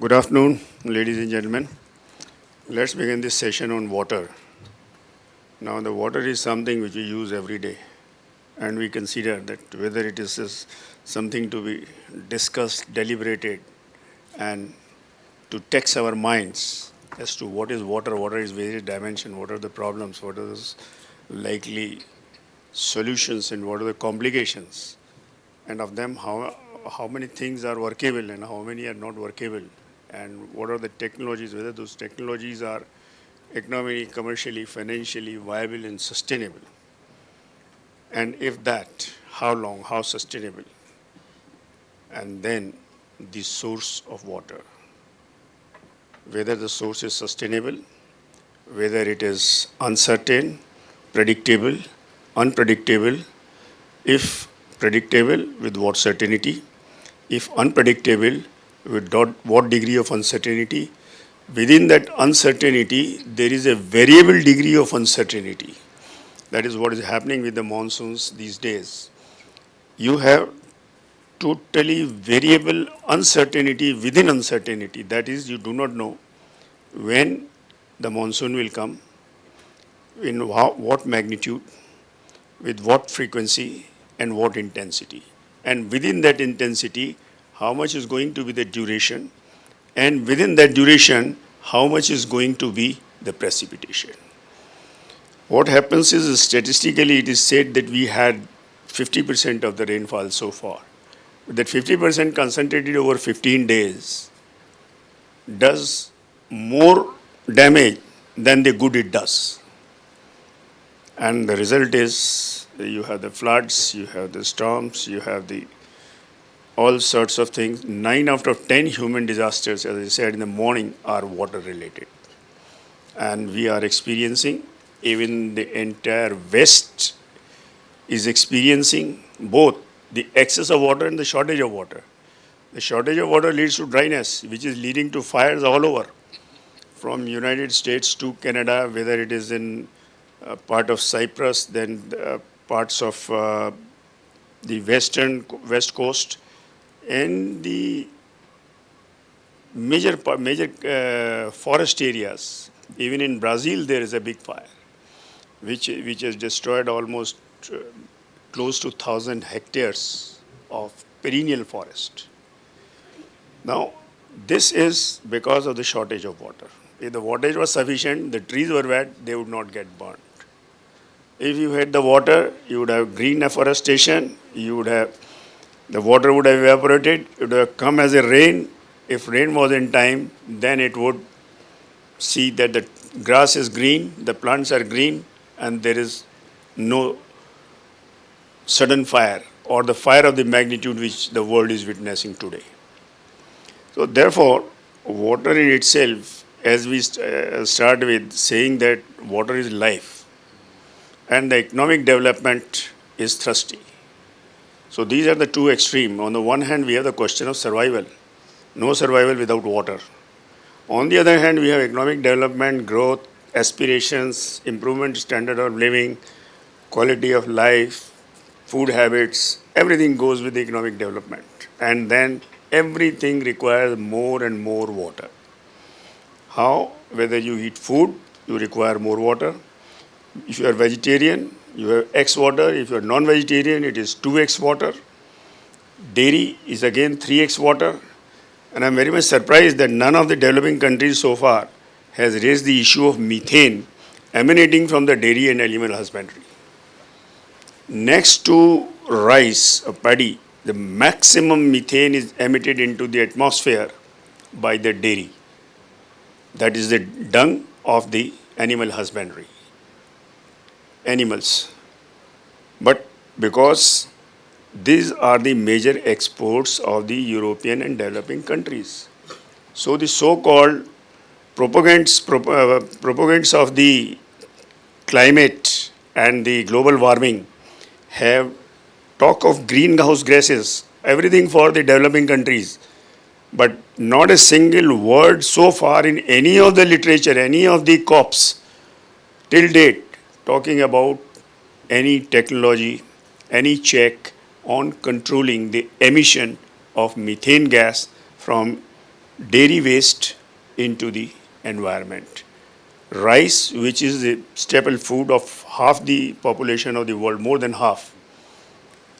Good afternoon, ladies and gentlemen. Let's begin this session on water. Now, the water is something which we use every day, and we consider that whether it is something to be discussed, deliberated, and to tax our minds as to what is water is various dimensions, what are the problems, what are the likely solutions, and what are the complications, and of them how many things are workable and how many are not workable, and what are the technologies, whether those technologies are economically, commercially, financially viable and sustainable. And if that, how long, how sustainable? And then the source of water, whether the source is sustainable, whether it is uncertain, predictable, unpredictable, if predictable, with what certainty, if unpredictable, with what degree of uncertainty. Within that uncertainty, there is a variable degree of uncertainty. That is what is happening with the monsoons these days. You have totally variable uncertainty within uncertainty. That is, you do not know when the monsoon will come, in what magnitude, with what frequency, and what intensity. And within that intensity, how much is going to be the duration, and within that duration, how much is going to be the precipitation. What happens is, statistically, it is said that we had 50% of the rainfall so far. That 50% concentrated over 15 days does more damage than the good it does. And the result is you have the floods, you have the storms, you have the all sorts of things. 9 out of 10 human disasters, as I said in the morning, are water related. And we are experiencing, even the entire West is experiencing both the excess of water and the shortage of water. The shortage of water leads to dryness, which is leading to fires all over, from United States to Canada, whether it is in part of Cyprus, then parts of the west coast, and the major forest areas. Even in Brazil, there is a big fire, which has destroyed almost close to 1,000 hectares of perennial forest. Now, this is because of the shortage of water. If the water was sufficient, the trees were wet, they would not get burnt. If you had the water, you would have green afforestation, the water would have evaporated, it would have come as a rain. If rain was in time, then it would see that the grass is green, the plants are green, and there is no sudden fire or the fire of the magnitude which the world is witnessing today. So therefore, water in itself, as we start with saying that water is life and the economic development is thirsty. So these are the two extremes. On the one hand, we have the question of survival. No survival without water. On the other hand, we have economic development, growth, aspirations, improvement standard of living, quality of life, food habits, everything goes with the economic development. And then everything requires more and more water. How? Whether you eat food, you require more water. If you are vegetarian, you have X water. If you are non-vegetarian, it is 2x water. Dairy is again 3x water. And I'm very much surprised that none of the developing countries so far has raised the issue of methane emanating from the dairy and animal husbandry. Next to rice or paddy, the maximum methane is emitted into the atmosphere by the dairy. That is the dung of the animal husbandry. Animals. But because these are the major exports of the European and developing countries. So the so-called propagandas of the climate and the global warming have talk of greenhouse gases, everything for the developing countries, but not a single word so far in any of the literature, any of the COPs till date, talking about any technology, any check on controlling the emission of methane gas from dairy waste into the environment. Rice, which is the staple food of half the population of the world, more than half,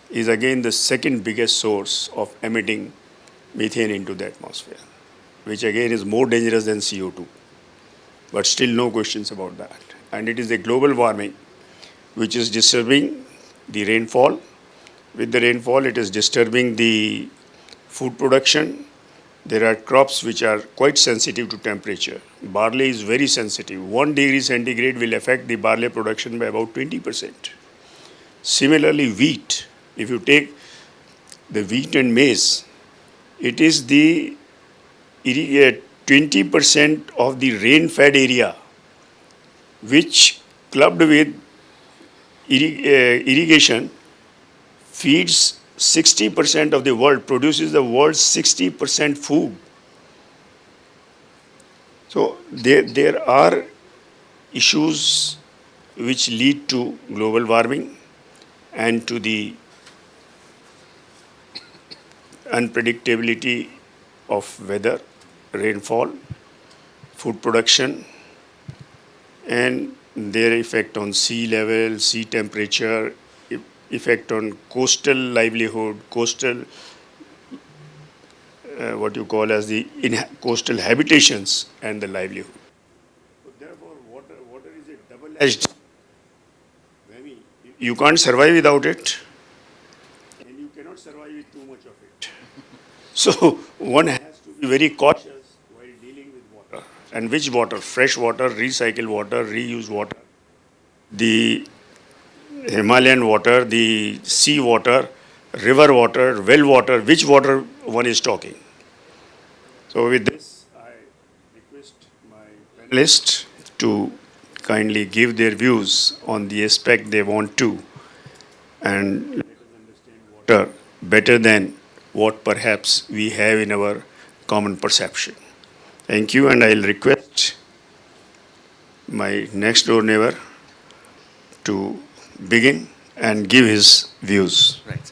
is again the second biggest source of emitting methane into the atmosphere, which again is more dangerous than CO2. But still no questions about that. And it is a global warming which is disturbing the rainfall. With the rainfall, it is disturbing the food production. There are crops which are quite sensitive to temperature. Barley is very sensitive. 1 degree centigrade will affect the barley production by about 20%. Similarly, wheat. If you take the wheat and maize, it is the 20% of the rain-fed area which clubbed with irrigation feeds 60% of the world, produces the world's 60% food. So there are issues which lead to global warming and to the unpredictability of weather, rainfall, food production, and their effect on sea level, sea temperature, effect on coastal livelihood, coastal, what you call as the coastal habitations and the livelihood. So therefore, water is a double-edged. You can't survive without it, and you cannot survive with too much of it. So one has to be very cautious while dealing with water. And which water? Fresh water, recycled water, reused water, the Himalayan water, the sea water, river water, well water, which water one is talking. So with this, I request my panelists to kindly give their views on the aspect they want to and let us understand water better than what perhaps we have in our common perception. Thank you, and I'll request my next door neighbor to begin and give his views. Right.